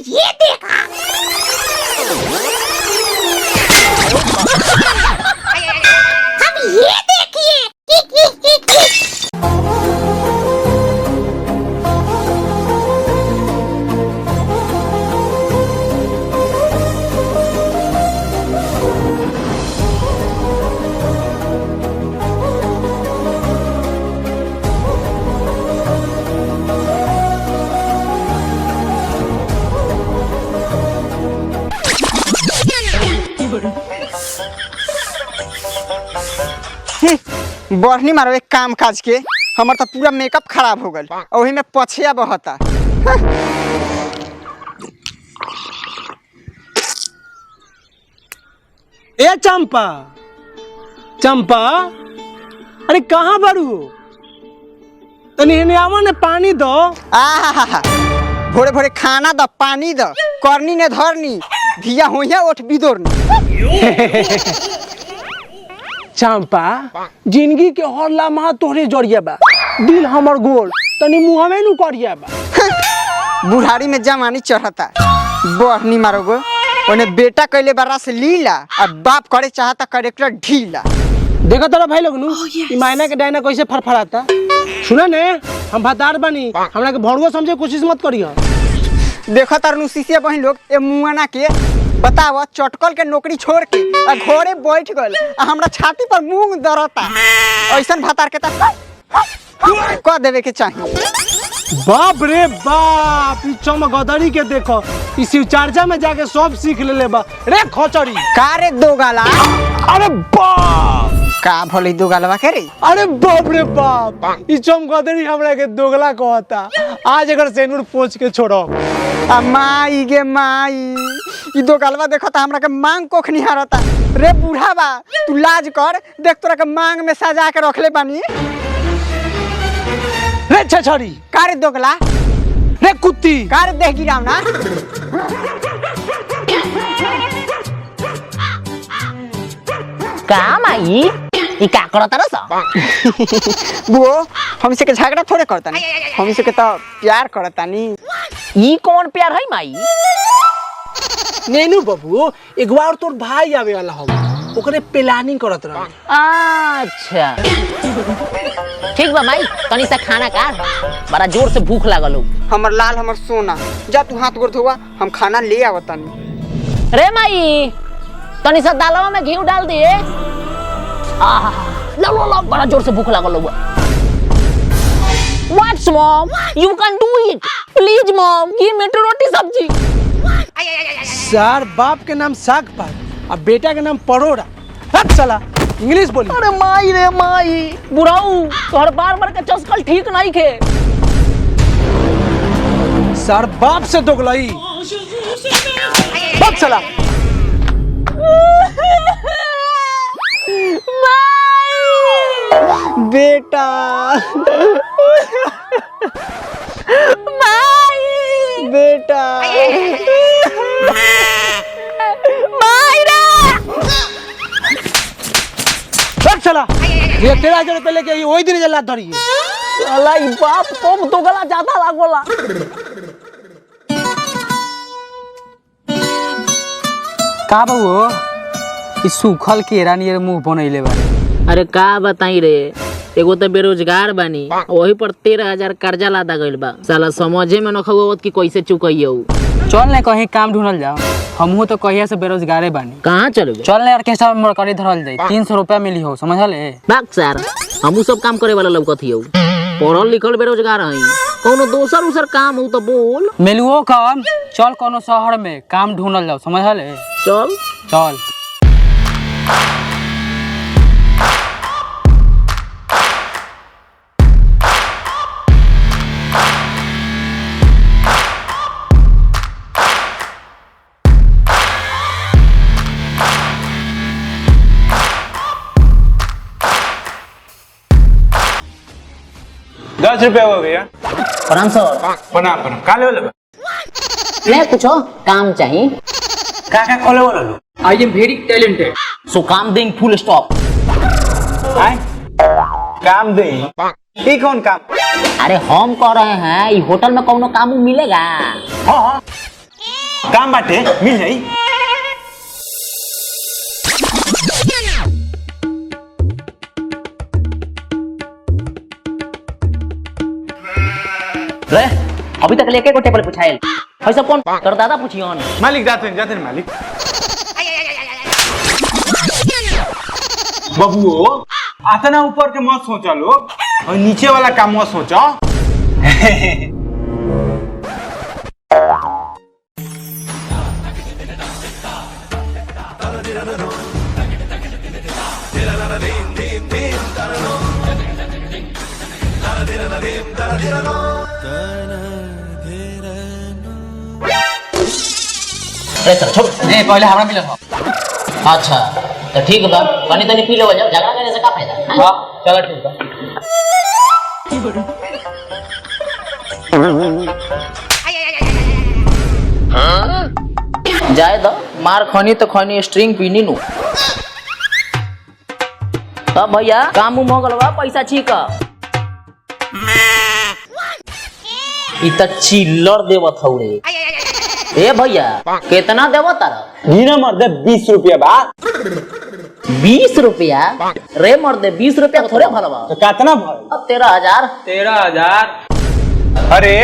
ये देखा। हम ये देखिए। बढ़नी मारो एक काम काज के हमर तो पूरा मेकअप खराब हो गल और वही में पछिया बहता। ए चंपा चंपा, अरे कहाँ बारू हो? तनी हेने आवा ने पानी दो। आहा भोरे भोरे खाना द पानी द करनी ने धरनी धिया होइया ओठ बिदोरनी। चंपा, जिंदगी के हर लम्हा तोहरे जरिया बा, दिल हमर गोल तनी मुँह में नु करिया बा। बुढ़ारी में जवानी चढ़ता बढ़नी मारोगो उन्हें बेटा कैले बारा से लीला और बाप करे चाहता करेक्टर ढीला। देखा तारा भाई लोग नु ई मायना के डायना कैसे फरफराता। सुना ने हम भतार बनी, हमरा के भड़ुआ समझे कोशिश मत करियो। देखो तारनु सीसिया बहन लोग ए मुआना के बतावा चटकल के नौकरी छोड़ के आ घरे बैठ गल आ हमरा छाती पर मूंग दरता। ऐसन भतार के त क देवे के चाहिए। बाप रे बाप, ई चमगदड़ी के देखो, ई शिवचर्चा में जाके सब सीख लेले बा रे खचड़ी। का रे दो गाला? अरे बाप, का भले दो गालवा के रे? अरे बाप रे बाप, ई चमगदड़ी हमरा के दोगला कहता। आज अगर सेनुर पोछ के छोड़ो। आ माई गे माई, ई दो गालवा देखो त हमरा के मांग कोख निहारता। रे बूढ़ा बा तू लाज कर, देख तोरा के मांग में सजा के रखले बानी। रे छछड़ी, का रे दोगला? रे कुत्ती, का रे देह गिराव ना? का माई ई का करत रस? वो हमसे के झगड़ा थोड़े करता नी, हमसे के तो प्यार करता नी। ई कौन प्यार है माई? नेनू बाबू, एक बार तोर भाई आवे वाला हो, ओकरे प्लानिंग करत रह। अच्छा ठीक बा माई, तनी सा खाना का, बड़ा जोर से भूख लागल हो। हमर लाल हमर सोना, जा तू हाथ गोड़ धोवा, हम खाना ले आवता नी। रे माई, तनी सा दालवा में घी डाल दे। लो लो लो, बड़ा जोर से भूख लागल हो। What's mom? You can do it. Please mom, give me रोटी सब्जी। सार बाप के नाम साग पात और बेटा के नाम परोड़ा। हट साला, इंग्लिश बोली। अरे माई रे माई, बुराऊ तोहर बार के चस्कल ठीक नहीं खे। सार बाप से दोगलाई। हट साला। बेटा माई बेटा माई रे। हट साला, ये 13,000 रुपए लेके आई, वही दिन जला धरी है। साला ई बाप कब तो गला ज्यादा लागोला। का बाबू ई सूखल केरा नियर मुंह बनैले बारे। अरे का बताई रे, एगो तो बेरोजगार बानी, वही पर 13,000 कर्जा लादा गइल बा। साला समझे में न खगोत कि कैसे चुकइयो। चल ने कहीं काम ढूंढल जाओ, हमहू तो कहिया से बेरोजगारे बानी। कहाँ चलोगे? चल ने ऑर्केस्ट्रा में मरकरी धरल जाई, 300 रुपया मिली हो, समझले? बाक सर, हमू सब काम करे वाला लौकत हियो, पढ़ल लिखल बेरोजगार हई। कोनो दोसर उसर काम हो तो बोल। मिलुओ काम, चल कोनो शहर में काम ढूंढल जाओ, समझले? चल चल। ₹10 हुआ भैया। प्रणाम सर। प्रणाम प्रणाम। का लेवल बा? ले कुछो काम चाहिए। का खोले वाला लो? I am very talented. So काम देंगे फुल स्टॉप। आए काम दे। ये कौन काम? अरे हम कह रहे हैं, ये होटल में कोनो काम मिलेगा? हाँ हाँ काम बाटे मिल जाई। रे अभी तक लेके को टेबल पूछाइल है सब कौन कर दादा पूछियोन। मालिक जाते हैं मालिक। बबुओ आतना ऊपर के मत सोचा लोग और नीचे वाला काम मत सोचो। अरे सर छोड़ नहीं पहले हमरा मिलल हो। अच्छा तो ठीक बा पानी तनी पी लो जब झगड़ा करने से का फायदा। हां चलो ठीक बा। जाए दो मार खानी तो खानी स्ट्रिंग पीनी नु तब भैया काम हो गल बा पैसा छीक इत चिल्लर देवत हौरे। ए भैया कितना देव तारा गिना मर्दे 20 रुपया बा। 20 रुपया रे मर्दे 20 रुपया थोड़े भरवा तो कितना भर? अब 13,000। 13,000। अरे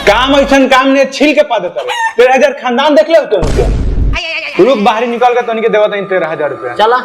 काम ऐसा काम ने छील के पा देता 13,000 खानदान देख ले तो लोग बाहर निकल के तो देवा 13,000 रुपया। चला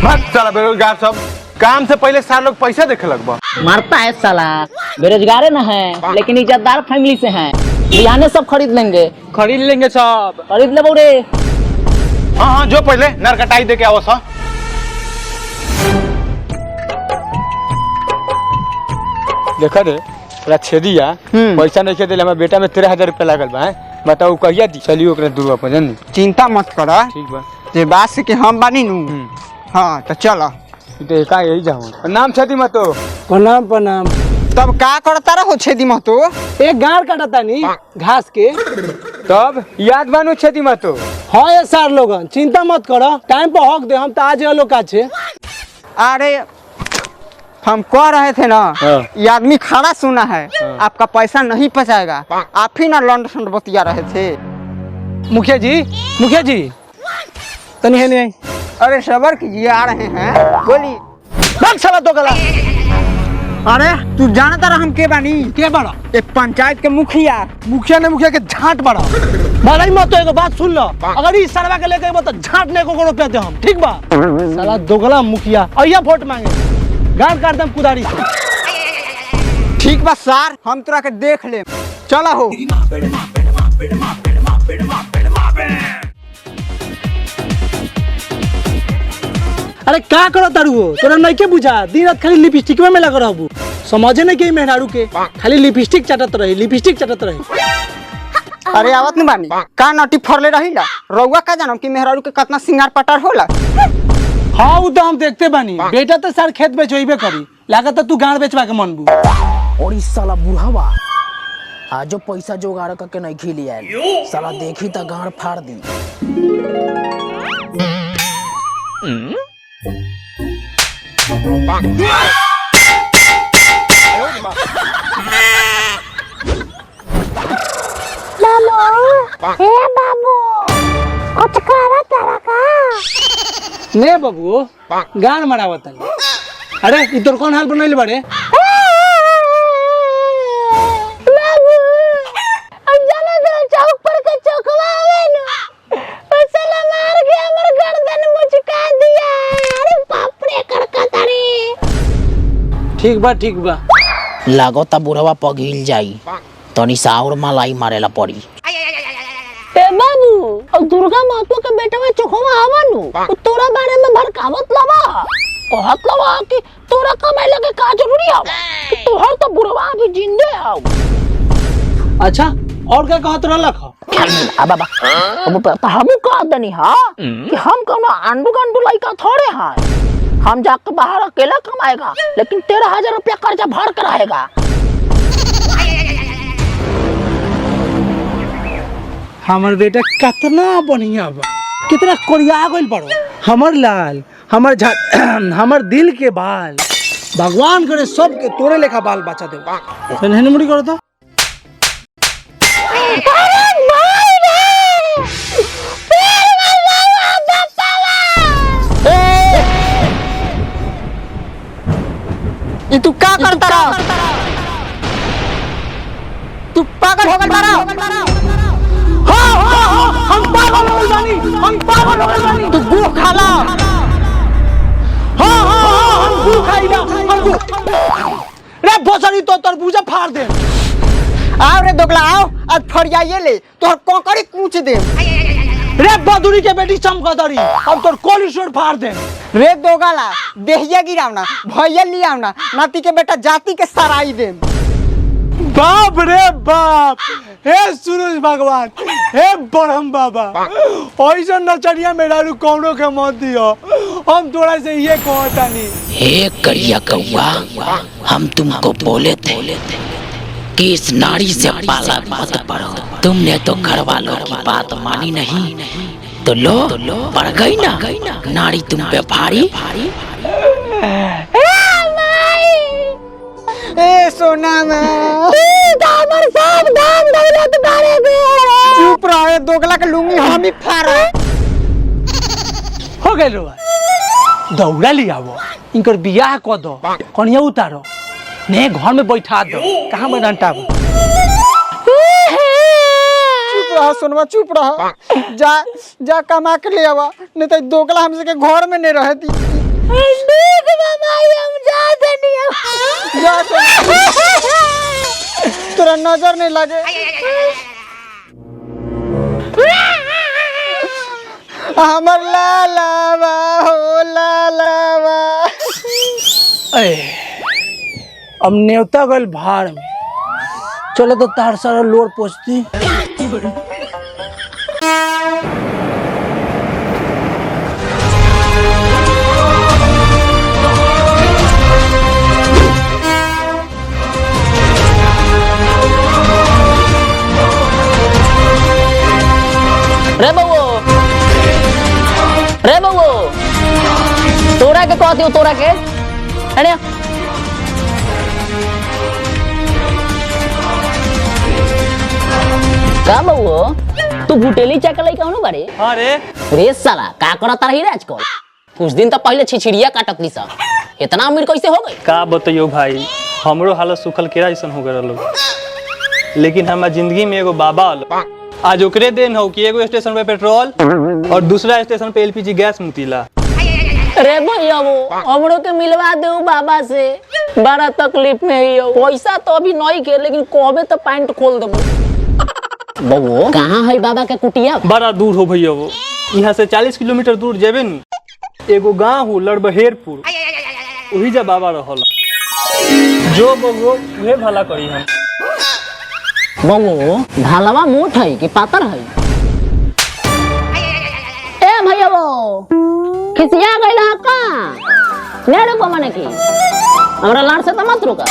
मत चला बेरोजगार सब काम से पहले सार लोग पैसा देखे लगभग। मारता है साला बेरोजगार न है लेकिन इज्जतदार फैमिली से हैं। बिहाने सब खरीद लेंगे सब। खरीद ले बौरे। हाँ हाँ जो पहले नरकटाई दे के आओ सा। देखा रे पूरा छेदिया पैसा नहीं खेदे हमारे बेटा में 13,000 रुपया लागल बा। बताओ कहिया दी चलियो ओकरे दूर अपन जानी। चिंता मत करा ठीक बा जे बात से के हम बानी नु। हाँ तो चलो तो का यही जाऊं नाम छेदी मत तो। प्रणाम प्रणाम। तब का करता रहो छेदी महतो। एक गाड़ काटता नी घास के। तब याद बानू छेदी मत तो। हाँ ये सार लोगन चिंता मत करो टाइम पर हक दे हम तो आज लोग का छे। अरे हम कह रहे थे ना ये आदमी खड़ा सुना है आपका पैसा नहीं पचाएगा। आप ही ना लंड संड बतिया रहे थे। मुखिया जी तनी है नहीं। अरे सबर कीजिए आ रहे हैं बोली। भाग साला तो गला। अरे तू जानता रहा हम के बानी के बड़ा एक पंचायत के मुखिया मुखिया के झाट बड़ा भलाई मत तो एगो बात सुन लो अगर इस सरवा के लेके तो झाट ने को रुपया दे हम ठीक बा। साला दोगला मुखिया अइया वोट मांगे गाड़ काट दम कुदारी से। ठीक बा सर हम तोरा के देख ले चला हो। अरे का करो तारू हो तोरा नहीं के बुझा दिन रात खाली लिपस्टिक में लगा रहबू समझे नहीं के मेहरारू के खाली लिपस्टिक चटत रही। अरे आवत नहीं बानी का नटी फरले रहीला रउआ का जानम कि मेहरारू के कितना सिंगार पटार होला। हाँ वो तो हम देखते बानी बेटा तो सर खेत बेचोइबे करी लागत तू गाड़ बेचवा के मनबू। और इस साला बुढ़ावा आज जो पैसा जोगाड़ करके नहीं खिली आयल साला देखी तो गाड़ फाड़ दी। हे बाबू कुछ करा तारा का ने बाबू गान मरावत अरे इधर कौन हाल बनैले बड़े बाबू अब जाना तो चौक पर के चौकवा आवे न साला मार के हमर गर्दन मुचका दिया। अरे बाप रे करकतरी। ठीक बा लागता बुढ़वा पघिल जाई तनी सा और मलाई मारेला पड़ी। ए बाबू अब दुर्गा मातो के बेटा में चोखवा आवानु तोरा बारे में भड़कावत लवा कहत लवा कि तोरा कमाई लगे का जरूरी आवा कि तोहर तो बुढ़वा अभी जिंदे आओ। अच्छा और क्या कहत रहलक अब बाबा तो हम कह दनी हां कि हम कोनो अंडू गंडू लइका थोड़े हैं। हम जाके बाहर अकेला कमाएगा लेकिन 13,000 रुपया कर्जा भर कर आएगा। हमर बेटा कितना बढ़िया बा कितना कोरिया गइल बड़ो हमर लाल हमर दिल के बाल भगवान करे सबके तोरे लेखा बाल बच्चा दे। हेने मुड़ी करो तो ई तू का करता रहा? तू पागल हो गया रहा? हम पागल हो गए बानी, हम पागल हो गए बानी। तू गुड़ खाला? हम गुड़ खाइला, हम गुड़। रे भोसड़ी तो तरबूजा फाड़ दे। आओ रे दोगला आओ, आज फरियाइए ले तोहर कोकड़ी कूच दे। रे बदुरी के बेटी चमकदरी, अब तोर कोलिस्टोर फाड़ दे। रे दोगला देहिया गिरावना, भैया लियावना, नाती के बेटा जाति के सराई दे। बाप रे बाप, हे सूरज भगवान, हे ब्रह्म बाबा, ऐसा नचनिया मेरा कौनो के मत दियो। हम थोड़ा से ये कहता नहीं। हे करिया कौआ, हम तुमको बोले थे कि इस नारी से पाला मत पड़ो। तुमने तो घर वालों की बात मानी नहीं, तो लो पड़ गई ना नारी तुम पे भारी। ए सोना में सब धान दौलत बारे गए। चुप रहे दोगला के लूंगी हम ही फाड़ा। हो गए रो दौड़ा लिया वो इनकर बियाह क दो, कनिया उतारो ने घर में बैठा दो। कहाँ में डंटा चुप रहा सोनवा, चुप रहा। जा कमा के ले आवा, नहीं तो दोगला हमसे के घर में नहीं रहती। जा तोरा नजर नहीं लगे। हमर लालावा हो लालावा। अब नेवता गल भाड़ में, चलो तो तार सारा लोर पोछती। रे बउओ तोरा के कहती हूँ, तोरा के अरे का बउओ तू भुटेली चकलई कहनो बारे? अरे रे साला का करत रही रे आजकल? कुछ दिन तो पहले छिछिड़िया काटत ली सब, इतना अमीर कैसे हो गई? का बताइयो भाई, हमरो हालत सुखल केरा जैसन हो गए। लेकिन हमार जिंदगी में एगो बाबा आल, आज ओकरे देन हो कि एगो स्टेशन पे पेट्रोल और दूसरा स्टेशन पे एलपीजी गैस मुतीला। अरे भैया वो हमरो के मिलवा दो बाबा से, बड़ा तकलीफ में ही हो। पैसा तो अभी नहीं के, लेकिन कबे तो पैंट खोल देबो। बबू कहाँ है बाबा के कुटिया? बड़ा दूर हो भैया वो, यहाँ से 40 किलोमीटर दूर जेबे नी एगो गाँव हो लड़बहेरपुर, वही जा बाबा रहल। जो बबू उहे भला करी हम। बबू ढालवा मोट है कि पातर है? ए भैया वो खिसिया गइल है का? ने रुको मने की हमरा लाड़ से तो मत रुका।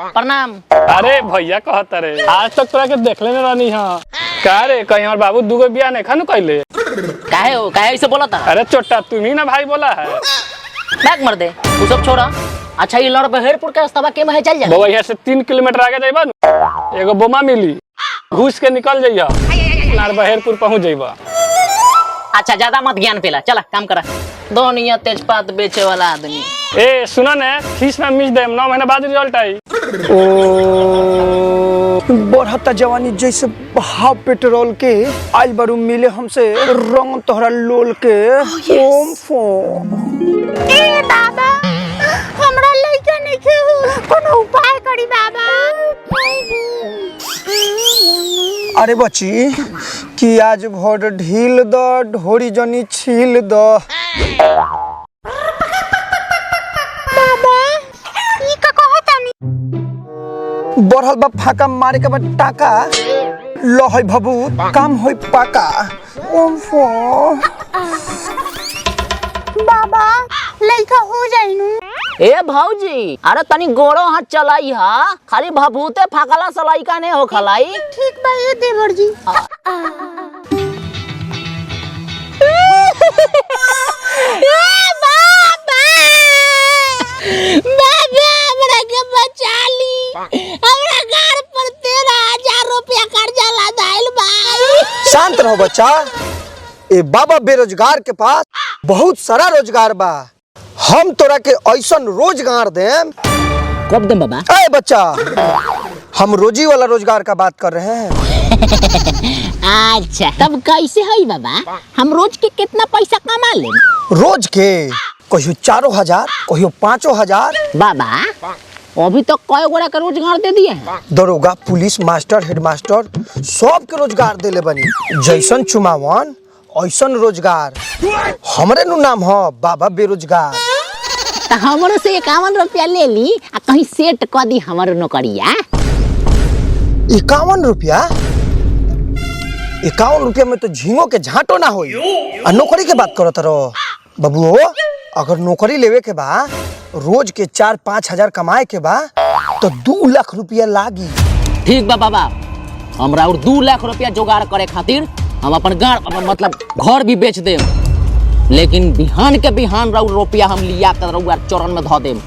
प्रणाम। अरे भैया कहता रे, आज तक तोरा के देखले न रहनी हां। का रे कहीं हमार बाबू दुगो बियाह नहीं खानु कइले? काहे हो, काहे ऐसे बोला था? अरे चोट्टा तुम ही ना भाई बोला है। बैग मर दे तू सब छोड़ा। अच्छा ये लड़बहेरपुर के रास्ता के में चल जा। बाबा यहाँ से 3 किलोमीटर आगे जाइबा न एगो बोमा मिली, घुस के निकल जाइया, लड़बहेरपुर पहुंच जाइबा। अच्छा ज्यादा मत ज्ञान पेला, चला काम करा। दोनिया तेजपात बेचे वाला आदमी। ए सुना ने, फीस में मिस देम, 9 महीना बाद रिजल्ट आई। बढ़ता जवानी जैसे बहाव पेट्रोल के, आज बारू मिले हमसे रंग तोहरा लोल के। ओम फोम ए बाबा हमरा लइका नहीं के हो, कोनो उपाय करी बाबा। अरे बच्ची कि आज भोर ढील द, ढोरी जनी छील द। बाबा ई का कहतानी? बढ़ल बा फाका मारे के बाद टाका, लो है भबू काम होई पाका। ओम फोम बाबा बाबा लड़का हो जाइनु। ए भौजी, अरे तनी गोड़ो हाथ चलाई हा, खाली भभूते फाकला सलाई का नहीं हो खलाई। ठीक बा ये देवर जी। बाबा हमरा के बचा ली, हमरा घर पर 13,000 रुपया कर्जा लदाइल बा। शांत रहो बच्चा, ए बाबा बेरोजगार के पास बहुत सारा रोजगार बा। हम तोरा के ऐसन रोजगार देम। कब देम बाबा? ए बच्चा, हम रोजी वाला रोजगार का बात कर रहे हैं। अच्छा, तब कैसे है बाबा? हम रोज के कितना पैसा कमा ले? रोज के कहियो 4,000, कहियो 5,000। बाबा अभी तक कई गोरा का रोजगार दे दिए हैं। दरोगा, पुलिस, मास्टर, हेडमास्टर सब के रोजगार देले बनी। जैसन चुमावन ऐसन रोजगार। हमरे नु नाम हो बाबा बेरोजगार। तो हमरो से 51 रुपया ले ली आ कहीं सेट कर दी हमारो नौकरिया। 51 रुपया? 51 रुपया में तो झींगो के झांटो ना होई। आ नौकरी के बात करत रहो बबुओ, अगर नौकरी लेवे के बा, रोज के 4-5 हजार कमाए के बा, तो 2 लाख रुपया लागी। ठीक बा बाबा, हमरा और 2 लाख रुपया जुगाड़ करे खातिर हम अपन मतलब घर भी बेच देम, लेकिन बिहान के बिहान रुपया हम लिया कर चरण में धो देम।